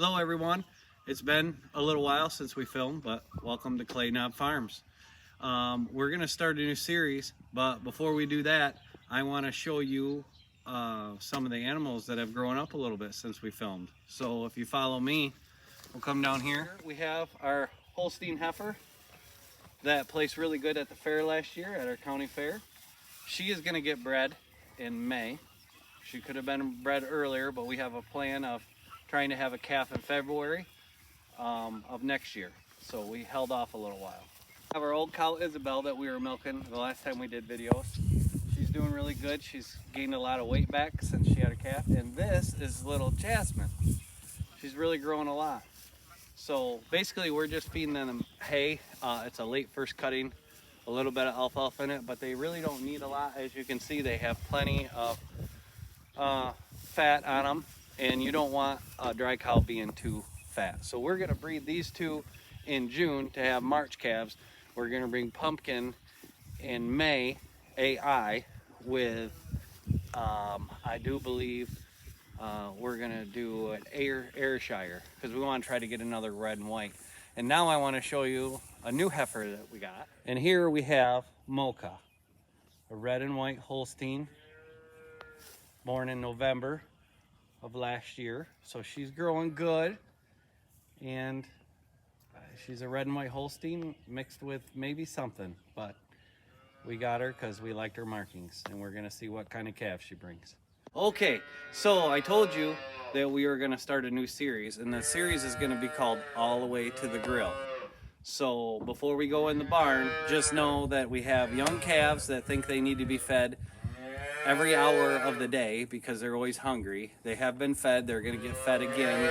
Hello everyone. It's been a little while since we filmed, but welcome to Clay Knob Farms. We're going to start a new series, but before we do that, I want to show you some of the animals that have grown up a little bit since we filmed. So if you follow me, we'll come down here. We have our Holstein heifer that placed really good at the fair last year at our county fair. She is going to get bred in May. She could have been bred earlier, but we have a plan of trying to have a calf in February of next year. So we held off a little while. We have our old cow Isabel that we were milking the last time we did videos. She's doing really good. She's gained a lot of weight back since she had a calf. And this is little Jasmine. She's really growing a lot. So basically we're just feeding them hay. It's a late first cutting, a little bit of alfalfa in it, but they really don't need a lot. As you can see, they have plenty of fat on them. And you don't want a dry cow being too fat. So we're gonna breed these two in June to have March calves. We're gonna bring Pumpkin in May, AI, with, I do believe we're gonna do an Ayrshire, because we wanna try to get another red and white. And now I wanna show you a new heifer that we got. And here we have Mocha, a red and white Holstein, born in November of last year. So she's growing good, and she's a red and white Holstein mixed with maybe something, but we got her because we liked her markings, and we're gonna see what kind of calf she brings. Okay, so I told you that we were gonna start a new series, and the series is gonna be called All the Way to the Grill. So before we go in the barn, just know that we have young calves that think they need to be fed every hour of the day because they're always hungry. They have been fed, they're gonna get fed again.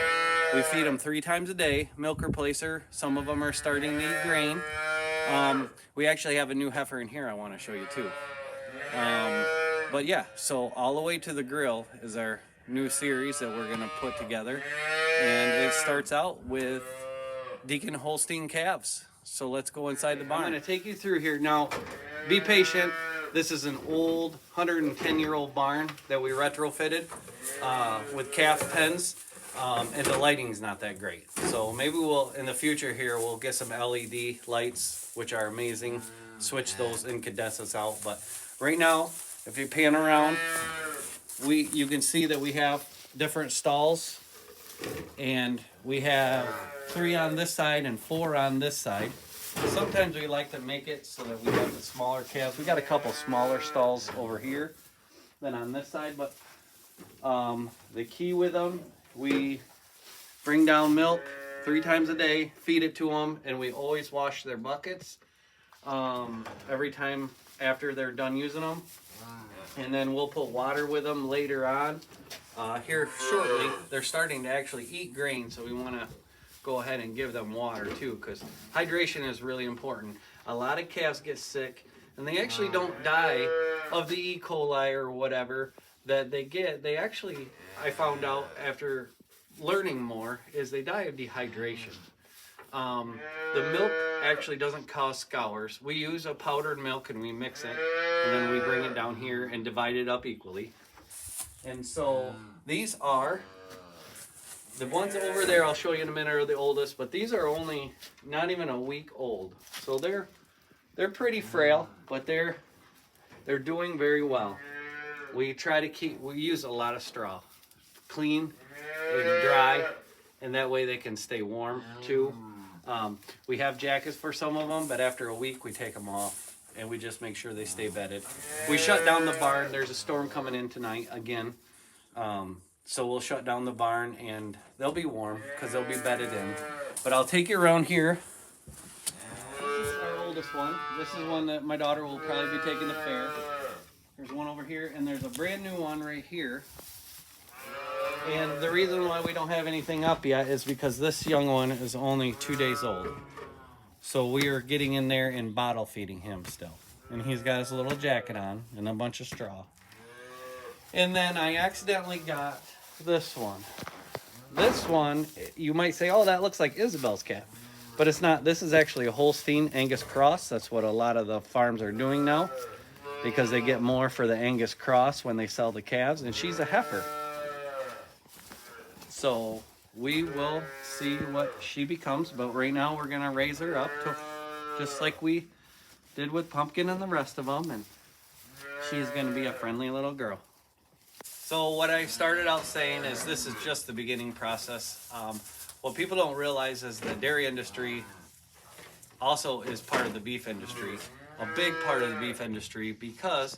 We feed them 3 times a day, milk replacer. Some of them are starting to eat grain. We actually have a new heifer in here I wanna show you too. But yeah, so All the Way to the Grill is our new series that we're gonna put together. And it starts out with Deacon Holstein calves. So let's go inside the barn. I'm gonna take you through here. Now, be patient. This is an old 110-year-old barn that we retrofitted with calf pens, and the lighting's not that great. So maybe we'll, in the future here, we'll get some LED lights, which are amazing, switch those incandescents out. But right now, if you pan around, you can see that we have different stalls, and we have 3 on this side and 4 on this side. Sometimes we like to make it so that we have the smaller calves. We got a couple smaller stalls over here than on this side, but the key with them, we bring down milk 3 times a day, feed it to them, and we always wash their buckets every time after they're done using them. And then we'll put water with them later on. Here shortly, they're starting to actually eat grain, so we want to go ahead and give them water too, because hydration is really important. A lot of calves get sick, and they actually don't die of the E. coli or whatever that they get. They actually, I found out after learning more, is they die of dehydration. The milk actually doesn't cause scours. We use a powdered milk and we mix it, and then we bring it down here and divide it up equally. And so these are the ones over there, I'll show you in a minute, are the oldest, but these are only not even a week old. So they're pretty frail, but they're doing very well. We try to we use a lot of straw, clean and dry, and that way they can stay warm too. We have jackets for some of them, but after a week we take them off and we just make sure they stay bedded. We shut down the barn. There's a storm coming in tonight again. So we'll shut down the barn and they'll be warm because they'll be bedded in. But I'll take you around here. This is our oldest one. This is one that my daughter will probably be taking to fair. There's one over here, and there's a brand new one right here. And the reason why we don't have anything up yet is because this young one is only 2 days old. So we are getting in there and bottle feeding him still. And he's got his little jacket on and a bunch of straw. And then I accidentally got this one. This one, you might say, oh, that looks like Isabel's calf. But it's not. This is actually a Holstein Angus cross. That's what a lot of the farms are doing now, because they get more for the Angus cross when they sell the calves. And she's a heifer. So we will see what she becomes. But right now we're gonna raise her up to just like we did with Pumpkin and the rest of them, and she's gonna be a friendly little girl. So what I started out saying is this is just the beginning process. What people don't realize is the dairy industry also is part of the beef industry, a big part of the beef industry, because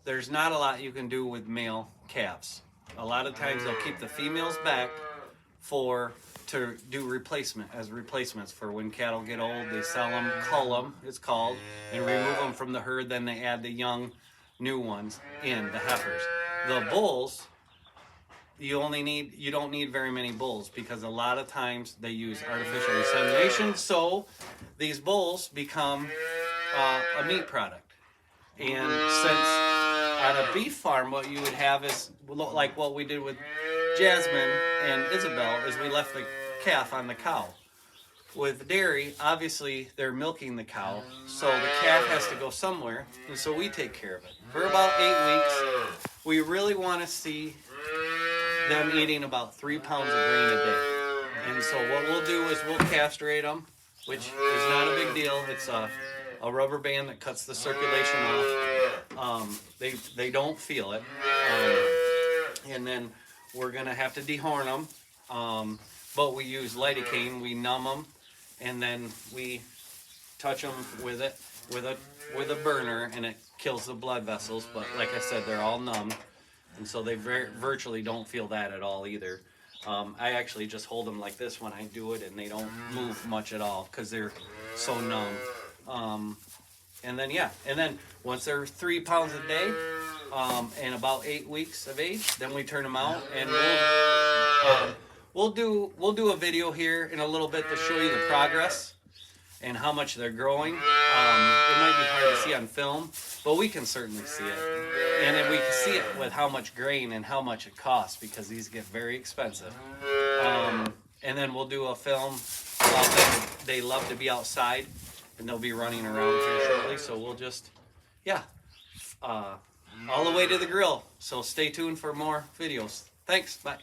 there's not a lot you can do with male calves. A lot of times they'll keep the females back to do replacements for when cattle get old. They sell them, cull them, it's called, and remove them from the herd. Then they add the young, new ones in, the heifers. The bulls, you don't need very many bulls, because a lot of times they use artificial insemination. So these bulls become a meat product. And since on a beef farm, what you would have is like what we did with Jasmine and Isabel, is we left the calf on the cow. With dairy, obviously they're milking the cow, so the calf has to go somewhere, and so we take care of it. For about 8 weeks, we really want to see them eating about 3 pounds of grain a day. And so what we'll do is we'll castrate them, which is not a big deal. It's a rubber band that cuts the circulation off. They don't feel it. And then we're gonna have to dehorn them. But we use lidocaine, we numb them, and then we touch them with a burner, and it kills the blood vessels. But like I said, they're all numb, and so they virtually don't feel that at all either. I actually just hold them like this when I do it, and they don't move much at all because they're so numb. And then once they're 3 pounds a day, and about 8 weeks of age, then we turn them out, and we'll do a video here in a little bit to show you the progress and how much they're growing. It might be hard to see on film, but we can certainly see it. And then we can see it with how much grain and how much it costs, because these get very expensive. And then we'll do a film about them. They love to be outside, and they'll be running around here shortly. So we'll just, all the way to the grill. So stay tuned for more videos. Thanks, bye.